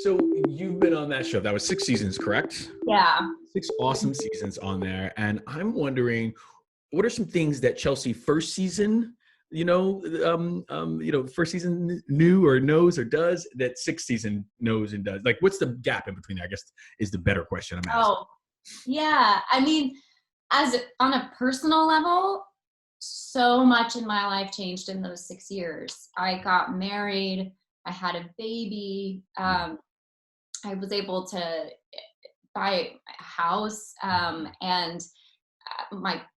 So you've been on that show. That was 6 seasons, correct? Yeah. 6 awesome seasons on there. And I'm wondering, what are some things that Chelsey first season, first season knew or knows or does that sixth season knows and does? Like, what's the gap in between there, I guess, is the better question I'm asking. Oh, yeah. I mean, on a personal level, so much in my life changed in those 6 years. I got married. I had a baby. I was able to buy a house. And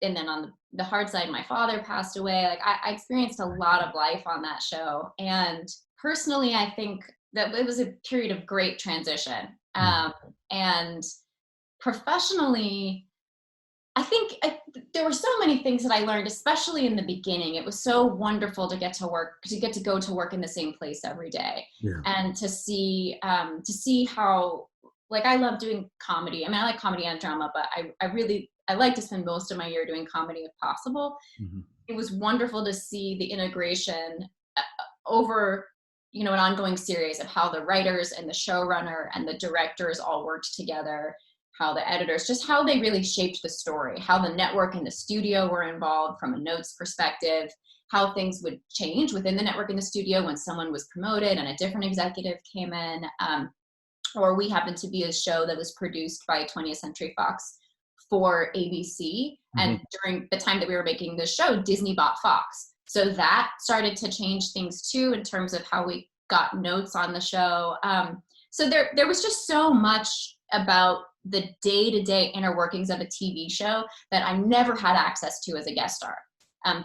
then on the hard side, my father passed away. Like I experienced a lot of life on that show. And personally, I think that it was a period of great transition. And professionally, I think there were so many things that I learned, especially in the beginning. It was so wonderful to get to go to work in the same place every day, and to see how, like, I love doing comedy. I mean, I like comedy and drama, but I like to spend most of my year doing comedy if possible. It was wonderful to see the integration over, an ongoing series of how the writers and the showrunner and the directors all worked together, how the editors, just how they really shaped the story, how the network and the studio were involved from a notes perspective, how things would change within the network and the studio when someone was promoted and a different executive came in. Or we happened to be a show that was produced by 20th Century Fox for ABC. And during the time that we were making this show, Disney bought Fox. So that started to change things too, in terms of how we got notes on the show. So there was just so much about the day-to-day inner workings of a TV show that I never had access to as a guest star.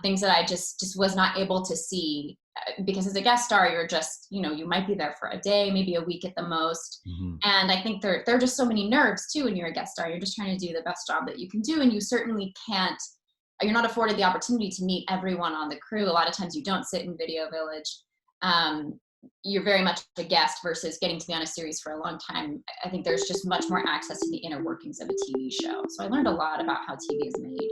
Things that I just was not able to see, because as a guest star, you're just, you might be there for a day, maybe a week at the most. And I think there are just so many nerves too when you're a guest star. You're just trying to do the best job that you can do, and you certainly you're not afforded the opportunity to meet everyone on the crew. A lot of times you don't sit in Video Village. You're very much a guest versus getting to be on a series for a long time. I think there's just much more access to the inner workings of a TV show. So I learned a lot about how TV is made.